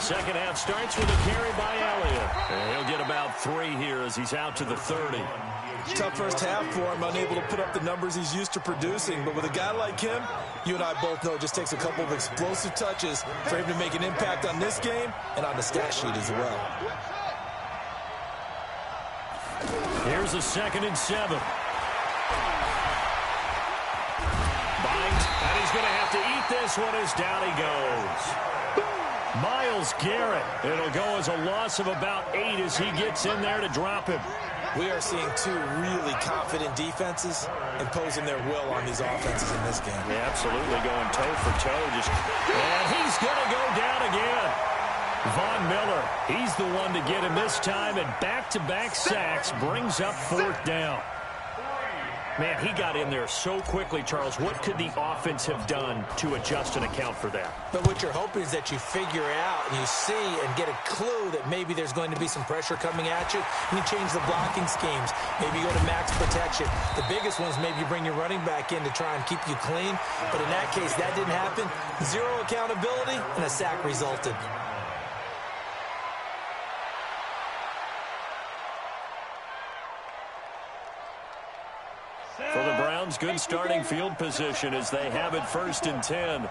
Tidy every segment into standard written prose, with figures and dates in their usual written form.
second half starts with a carry by Elliott. And he'll get about 3 here as he's out to the 30. Tough first half for him, unable to put up the numbers he's used to producing. But with a guy like him, you and I both know it just takes a couple of explosive touches for him to make an impact on this game and on the stat sheet as well. Here's a 2nd and 7. Bite, and he's going to have to eat this one as down he goes. Myles Garrett. It'll go as a loss of about 8 as he gets in there to drop him. We are seeing 2 really confident defenses imposing their will on these offenses in this game. Yeah, absolutely going toe for toe. And he's going to go down again. Von Miller, he's the one to get him this time, and back-to-back sacks brings up 4th down. Man, he got in there so quickly, Charles. What could the offense have done to adjust and account for that? But what you're hoping is that you figure out and you see and get a clue that maybe there's going to be some pressure coming at you, and you change the blocking schemes. Maybe you go to max protection. The biggest ones, maybe you bring your running back in to try and keep you clean. But in that case, that didn't happen. 0 accountability, and a sack resulted. For the Browns, good starting field position as they have it 1st and 10.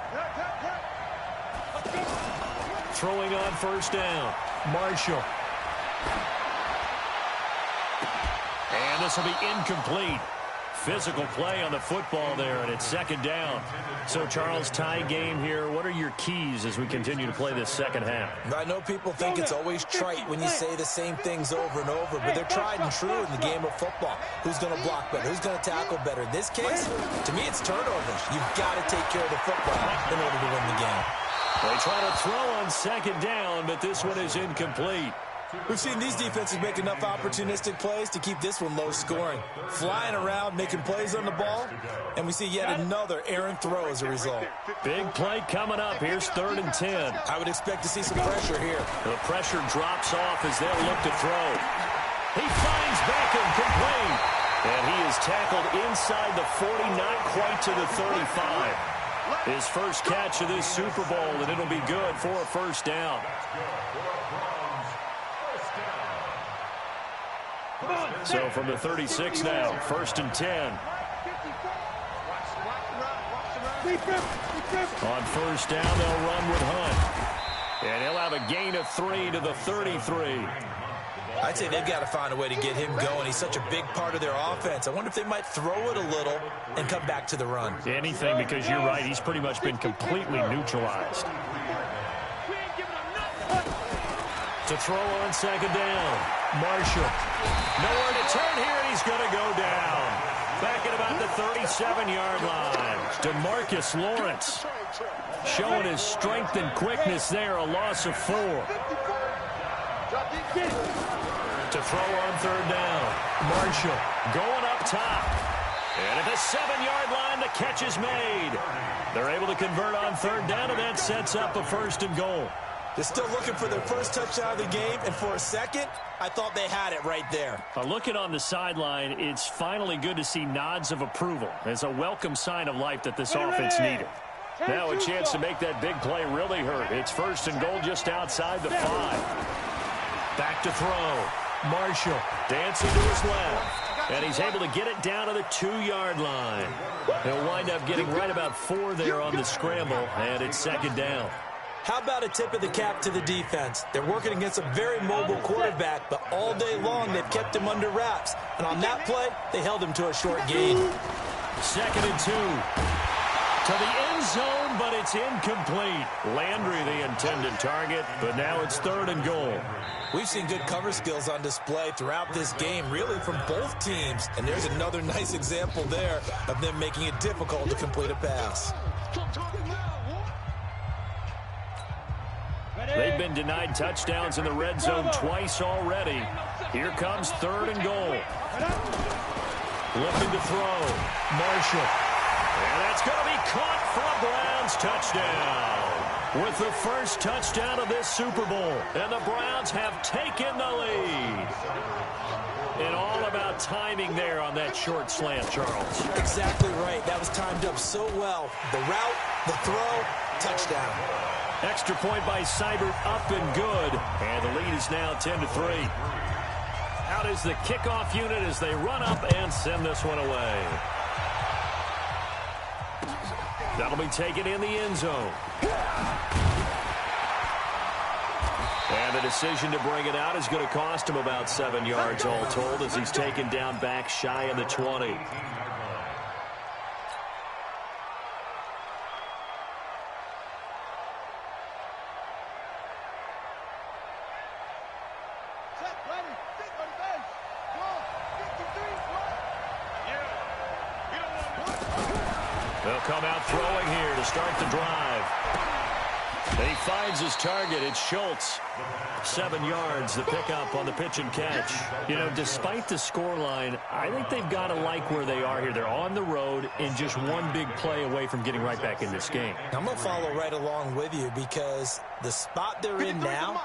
Throwing on 1st down. Marshall. And this will be incomplete. Physical play on the football there, and it's 2nd down. So, Charles, tie game here. What are your keys as we continue to play this second half? I know people think it's always trite when you say the same things over and over, but they're tried and true in the game of football. Who's going to block better? Who's going to tackle better? In this case, to me, it's turnovers. You've got to take care of the football in order to win the game. They try to throw on 2nd down, but this one is incomplete. We've seen these defenses make enough opportunistic plays to keep this one low scoring. Flying around, making plays on the ball, and we see yet another errant throw as a result. Big play coming up. Here's 3rd and 10. I would expect to see some pressure here. The pressure drops off as they'll look to throw. He finds Beckham complete. And he is tackled inside the 40, not quite to the 35. His first catch of this Super Bowl, and it'll be good for a 1st down. So from the 36 now, 1st and 10. On 1st down, they'll run with Hunt. And he'll have a gain of 3 to the 33. I'd say they've got to find a way to get him going. He's such a big part of their offense. I wonder if they might throw it a little and come back to the run. Anything, because you're right. He's pretty much been completely neutralized. To throw on 2nd down. Marshall. Nowhere to turn here, and he's going to go down. Back at about the 37-yard line. DeMarcus Lawrence showing his strength and quickness there, a loss of 4. To throw on 3rd down. Marshall going up top. And at the 7-yard line, the catch is made. They're able to convert on 3rd down, and that sets up a 1st and goal. They're still looking for their first touchdown of the game, and for a second, I thought they had it right there. Looking on the sideline, it's finally good to see nods of approval. It's a welcome sign of life that this offense needed. Now a chance to make that big play really hurt. It's 1st and goal just outside the 5. Back to throw. Marshall dancing to his left. And he's able to get it down to the 2-yard line. He'll wind up getting right about 4 there on the scramble, and it's 2nd down. How about a tip of the cap to the defense? They're working against a very mobile quarterback, but all day long they've kept him under wraps. And on that play, they held him to a short gain. 2nd and 2. To the end zone, but it's incomplete. Landry the intended target, but now it's 3rd and goal. We've seen good cover skills on display throughout this game, really from both teams. And there's another nice example there of them making it difficult to complete a pass. They've been denied touchdowns in the red zone twice already. Here comes 3rd and goal. Looking to throw. Marshall. And that's going to be caught for a Browns touchdown. With the first touchdown of this Super Bowl. And the Browns have taken the lead. And all about timing there on that short slant, Charles. Exactly right. That was timed up so well. The route, the throw, touchdown. Extra point by Seibert, up and good. And the lead is now 10-3. Out is the kickoff unit as they run up and send this one away. That'll be taken in the end zone. And the decision to bring it out is going to cost him about 7 yards all told as he's taken down back shy of the 20. They'll come out throwing here to start the drive. He finds his target. It's Schultz. 7 yards, the pickup on the pitch and catch. You know, despite the scoreline, I think they've got to like where they are here. They're on the road and just one big play away from getting right back in this game. I'm going to follow right along with you because the spot they're in now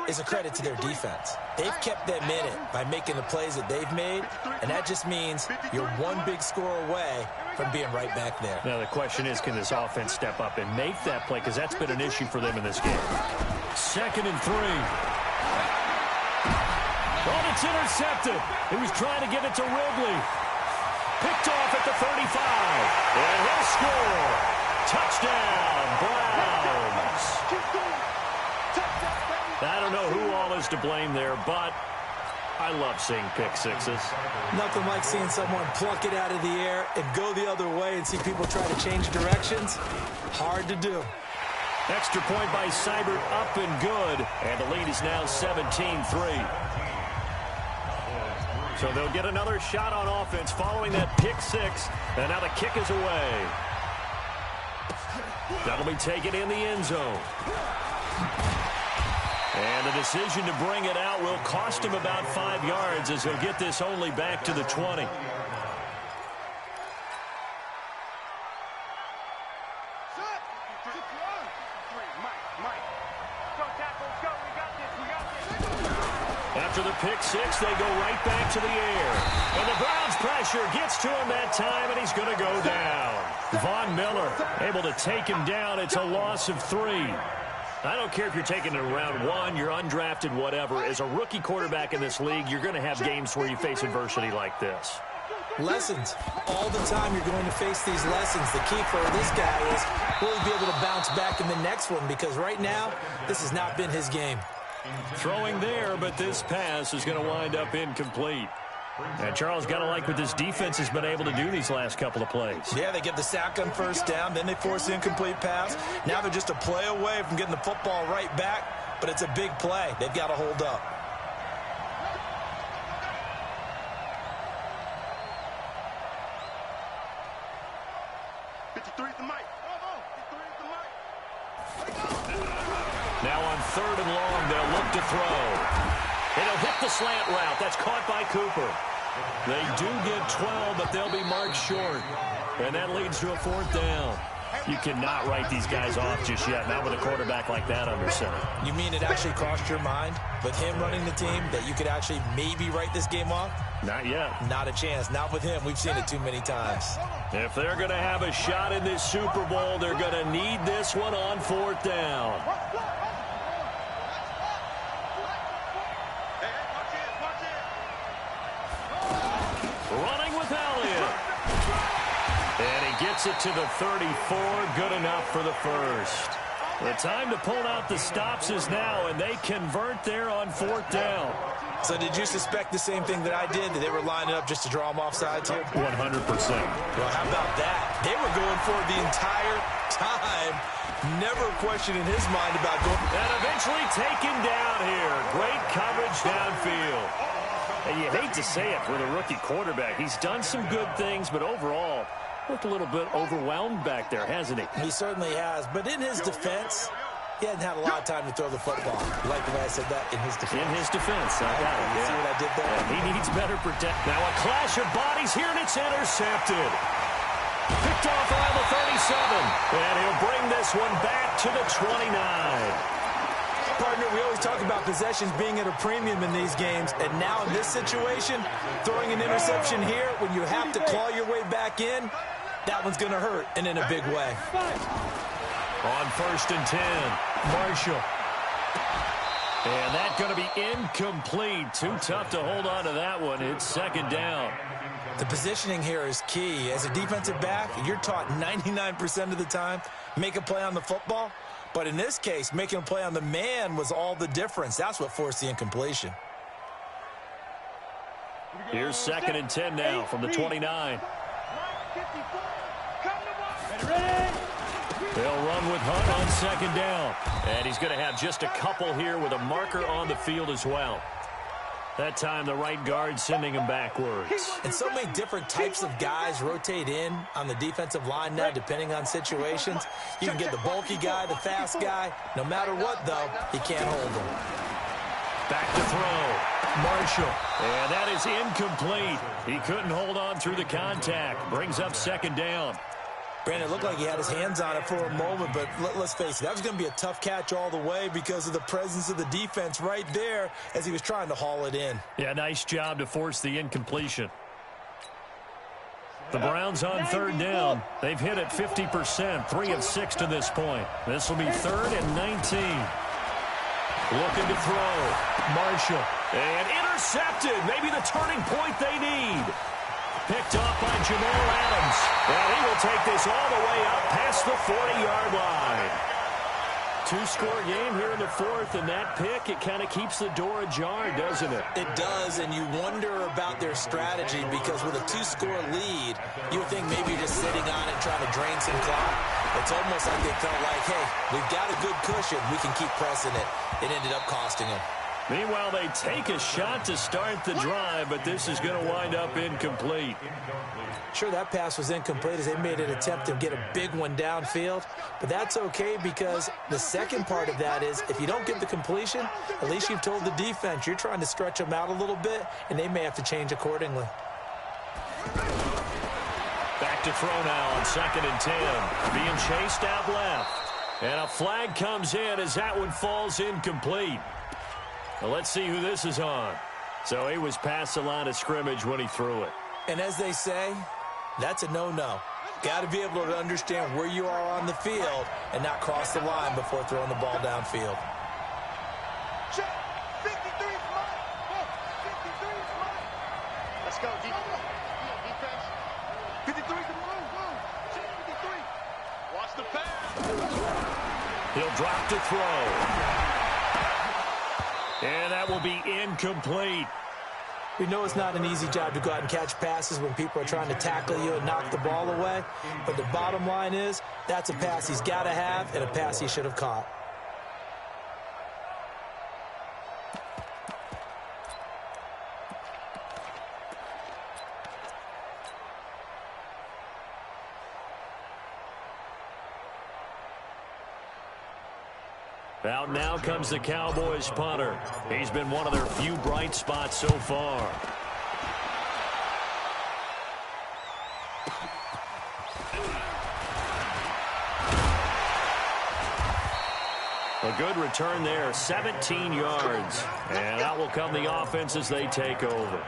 is a credit to their defense. They've kept them in it by making the plays that they've made, and that just means you're one big score away from being right back there. Now, the question is, can this offense step up and make that play? Because that's been an issue for them in this game. 2nd and 3. Oh, it's intercepted. He was trying to get it to Ridley. Picked off at the 35. And he'll score. Touchdown, Browns. I don't know who all is to blame there, but I love seeing pick sixes. Nothing like seeing someone pluck it out of the air and go the other way and see people try to change directions. Hard to do. Extra point by Seibert, up and good. And the lead is now 17-3. So they'll get another shot on offense following that pick six. And now the kick is away. That'll be taken in the end zone. And the decision to bring it out will cost him about 5 yards as he'll get this only back to the 20. After the pick six, they go right back to the air. And the Browns pressure gets to him that time, and he's going to go down. Von Miller able to take him down. It's a loss of 3. I don't care if you're taking it in round 1, you're undrafted, whatever. As a rookie quarterback in this league, you're going to have games where you face adversity like this. Lessons. All the time you're going to face these lessons. The key for this guy is will he be able to bounce back in the next one, because right now, this has not been his game. Throwing there, but this pass is going to wind up incomplete. And Charles, got to like what this defense has been able to do these last couple of plays. Yeah, they get the sack on first down, then they force the incomplete pass. Now they're just a play away from getting the football right back, but it's a big play. They've got to hold up. Now on 3rd and long, they'll look to throw. It'll hit the slant route. That's caught by Cooper. They do get 12, but they'll be marked short. And that leads to a 4th down. You cannot write these guys off just yet, not with a quarterback like that under center. You mean it actually crossed your mind with him running the team that you could actually maybe write this game off? Not yet. Not a chance. Not with him. We've seen it too many times. If they're going to have a shot in this Super Bowl, they're going to need this one on 4th down. Running with Elliott. And he gets it to the 34. Good enough for the first. The time to pull out the stops is now, and they convert there on 4th down. So did you suspect the same thing that I did, that they were lining up just to draw them off sides here? 100%. Well, how about that? They were going for it the entire time. Never a question in his mind about going. And eventually taken down here. Great coverage downfield. And you hate to say it with a rookie quarterback. He's done some good things, but overall, looked a little bit overwhelmed back there, hasn't he? He certainly has. But in his defense, he hadn't had a lot of time to throw the football. You like the way I said that? In his defense. In his defense. I got it. You see what I did there? Yeah, he needs better protection. Now a clash of bodies here, and it's intercepted. Picked off around the 37. And he'll bring this one back to the 29. Partner, we always talk about possessions being at a premium in these games, and now in this situation, throwing an interception here when you have to claw your way back in, that one's going to hurt, and in a big way. On 1st and 10, Marshall. And that's going to be incomplete. Too tough to hold on to that one. It's 2nd down. The positioning here is key. As a defensive back, you're taught 99% of the time, make a play on the football. But in this case, making a play on the man was all the difference. That's what forced the incompletion. Here's 2nd and 10 now from the 29. They'll run with Hunt on 2nd down. And he's going to have just a couple here with a marker on the field as well. That time the right guard sending him backwards. And so many different types of guys rotate in on the defensive line now, depending on situations. You can get the bulky guy, the fast guy. No matter what, though, he can't hold him. Back to throw. Marshall. And that is incomplete. He couldn't hold on through the contact. Brings up 2nd down. Brandon, it looked like he had his hands on it for a moment, but let's face it, that was going to be a tough catch all the way because of the presence of the defense right there as he was trying to haul it in. Yeah, nice job to force the incompletion. The Browns on 3rd down. They've hit it 50%, 3 of 6 to this point. This will be 3rd and 19. Looking to throw. Marshall. And intercepted. Maybe the turning point they need. Picked off by Jamal Adams. And he will take this all the way up past the 40-yard line. 2-score game here in the 4th, and that pick, it kind of keeps the door ajar, doesn't it? It does, and you wonder about their strategy because with a 2-score lead, you would think maybe you're just sitting on it trying to drain some clock. It's almost like they felt like, hey, we've got a good cushion. We can keep pressing it. It ended up costing them. Meanwhile, they take a shot to start the drive, but this is going to wind up incomplete. Sure, that pass was incomplete as they made an attempt to get a big one downfield, but that's okay because the second part of that is if you don't get the completion, at least you've told the defense you're trying to stretch them out a little bit, and they may have to change accordingly. Back to throw now on 2nd and 10. Being chased out left. And a flag comes in as that one falls incomplete. Well, let's see who this is on. So he was past the line of scrimmage when he threw it. And as they say, that's a no-no. Got to be able to understand where you are on the field and not cross the line before throwing the ball downfield. Check. 53 is mine. 53 is mine. Let's go, defense. 53 is the move. Check 53. Watch the pass. He'll drop to throw. And that will be incomplete. We know it's not an easy job to go out and catch passes when people are trying to tackle you and knock the ball away. But the bottom line is, that's a pass he's got to have and a pass he should have caught. Out now comes the Cowboys punter. He's been one of their few bright spots so far. A good return there, 17 yards. And out will come the offense as they take over.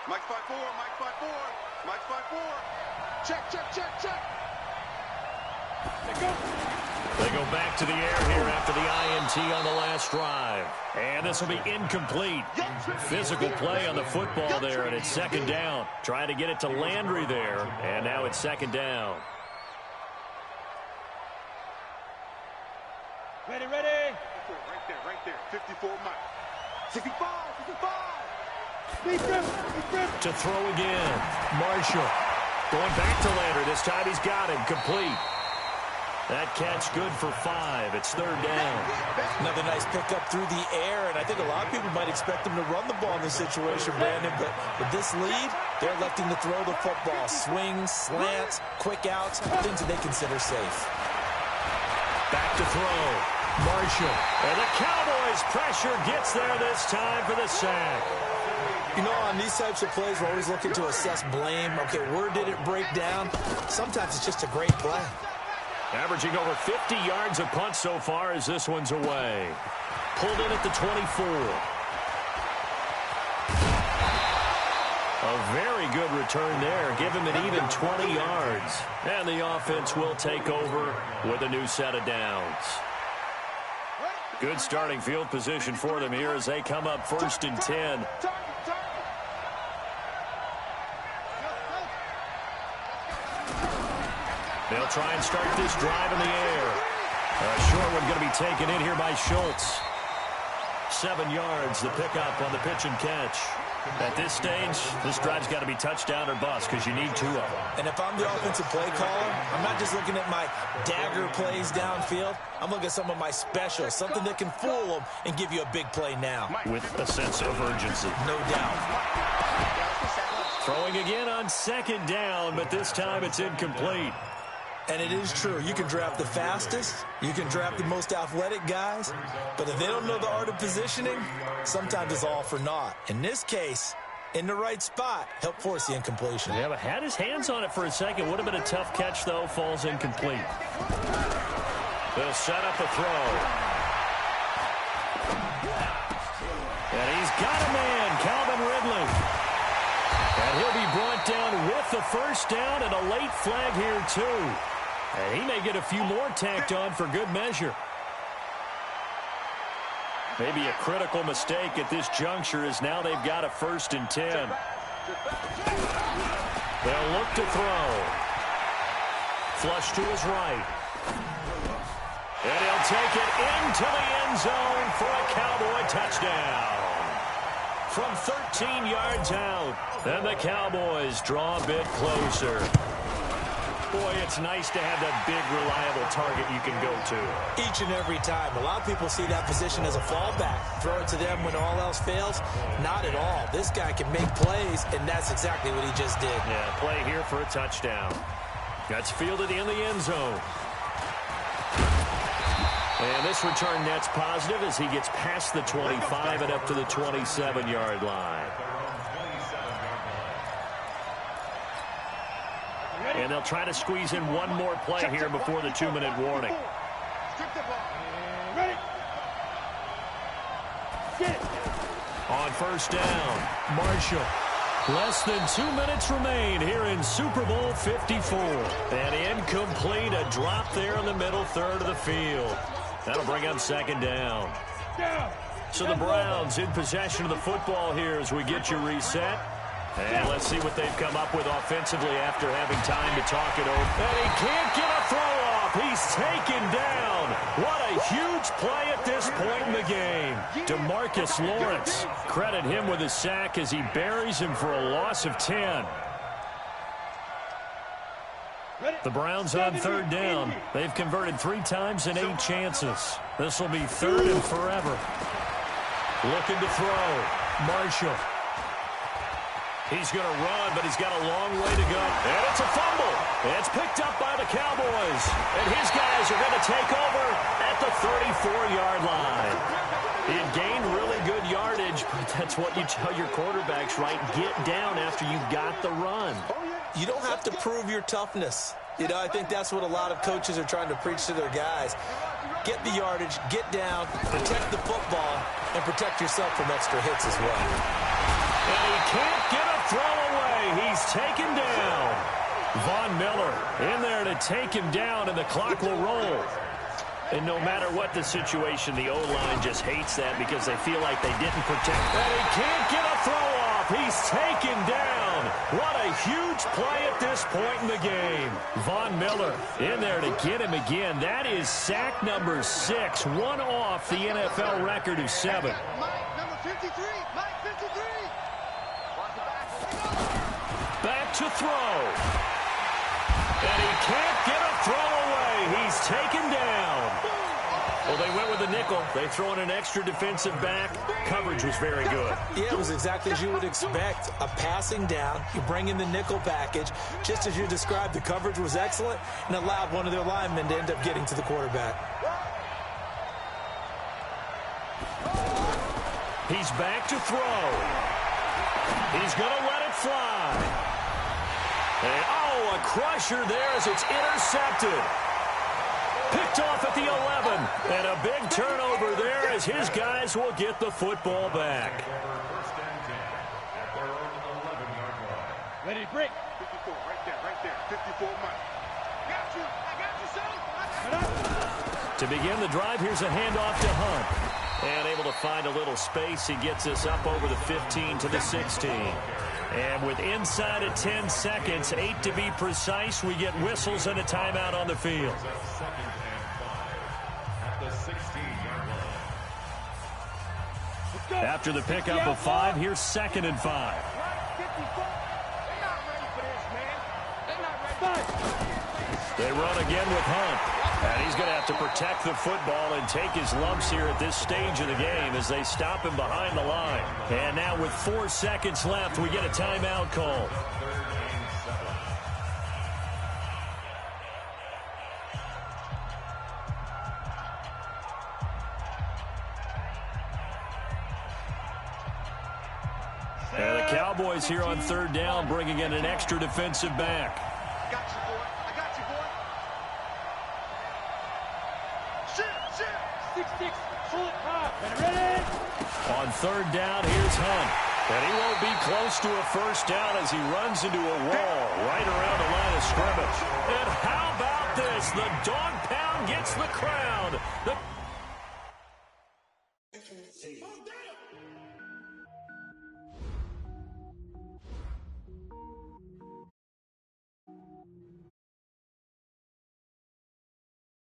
Mike 5-4, Mike 5-4, Mike 5-4. Check. They go back to the air here after the INT on the last drive. And this will be incomplete. Physical play on the football there, and it's 2nd down. Trying to get it to Landry there, and now it's 2nd down. Ready. Right there. 54 Mike. 65. To throw again. Marshall going back to Landry. This time he's got him complete. That catch good for 5. It's 3rd down. Another nice pickup through the air, and I think a lot of people might expect them to run the ball in this situation, Brandon, but with this lead, they're electing to throw the football. Swings, slants, quick outs, things that they consider safe. Back to throw. Marshall. And the Cowboys' pressure gets there this time for the sack. You know, on these types of plays, we're always looking to assess blame. Okay, where did it break down? Sometimes it's just a great play. Averaging over 50 yards a punt so far as this one's away. Pulled in at the 24. A very good return there. Give him an even 20 yards. And the offense will take over with a new set of downs. Good starting field position for them here as they come up 1st and 10. They'll try and start this drive in the air. A short one going to be taken in here by Schultz. 7 yards, the pickup on the pitch and catch. At this stage, this drive's got to be touchdown or bust because you need 2 of them. And if I'm the offensive play caller, I'm not just looking at my dagger plays downfield. I'm looking at some of my specials, something that can fool them and give you a big play now. With a sense of urgency. No doubt. Throwing again on 2nd down, but this time it's incomplete. And it is true. You can draft the fastest. You can draft the most athletic guys. But if they don't know the art of positioning, sometimes it's all for naught. In this case, in the right spot, help force the incompletion. Yeah, but had his hands on it for a second. Would have been a tough catch, though. Falls incomplete. They'll set up a throw. And he's got a man, Calvin Ridley. And he'll be brought down with the 1st down and a late flag here, too. And he may get a few more tacked on for good measure. Maybe a critical mistake at this juncture as now they've got a 1st and 10. They'll look to throw. Flush to his right. And he'll take it into the end zone for a Cowboy touchdown. From 13 yards out, and the Cowboys draw a bit closer. Boy, it's nice to have that big, reliable target you can go to. Each and every time. A lot of people see that position as a fallback. Throw it to them when all else fails. Not at all. This guy can make plays, and that's exactly what he just did. Yeah, play here for a touchdown. That's fielded in the end zone. And this return net's positive as he gets past the 25 and up to the 27-yard line. And they'll try to squeeze in one more play here before the 2-minute warning. On 1st down, Marshall. Less than 2 minutes remain here in Super Bowl 54. And incomplete, a drop there in the middle third of the field. That'll bring up 2nd down. So the Browns in possession of the football here as we get you reset. And let's see what they've come up with offensively after having time to talk it over. And he can't get a throw off. He's taken down. What a huge play at this point in the game. DeMarcus Lawrence. Credit him with a sack as he buries him for a loss of 10. The Browns on 3rd down. They've converted 3 times in 8 chances. This will be 3rd and forever. Looking to throw. Marshall. He's going to run, but he's got a long way to go. And it's a fumble. It's picked up by the Cowboys. And his guys are going to take over at the 34-yard line. It gained really good yardage, but that's what you tell your quarterbacks, right? Get down after you've got the run. You don't have to prove your toughness. You know, I think that's what a lot of coaches are trying to preach to their guys. Get the yardage, get down, protect the football, and protect yourself from extra hits as well. And he can't get a throw away. He's taken down. Von Miller in there to take him down, and the clock will roll. And no matter what the situation, the O-line just hates that because they feel like they didn't protect. And he can't get a throw off. He's taken down. What a huge play at this point in the game. Von Miller in there to get him again. That is sack number 6, one off the NFL record of 7. Mike, number 53. Mike, 53. Back to throw. And he can't get a throw away. He's taken down. Well, they went with the nickel. They throw in an extra defensive back. Coverage was very good. Yeah, it was exactly as you would expect. A passing down. You bring in the nickel package. Just as you described, the coverage was excellent and allowed one of their linemen to end up getting to the quarterback. He's back to throw. He's going to let it fly. And, oh, a crusher there as it's intercepted. Picked off at the 11. And a big turnover there as his guys will get the football back. Brick. 54, right there. 54 money. Got you. I got you, son. To begin the drive, here's a handoff to Hunt. And able to find a little space, he gets us up over the 15 to the 16. And with inside of 10 seconds, 8 to be precise, we get whistles and a timeout on the field. After the pickup of 5, here's 2nd and 5. They run again with Hunt. And he's going to have to protect the football and take his lumps here at this stage of the game as they stop him behind the line. And now with 4 seconds left, we get a timeout call. And the Cowboys here on 3rd down, bringing in an extra defensive back. I got you, boy. I got you, boy. Shit. 6-6. Pull it high. Ready? On 3rd down, here's Hunt. And he won't be close to a first down as he runs into a wall right around the line of scrimmage. And how about this? The dog pound gets the crown. The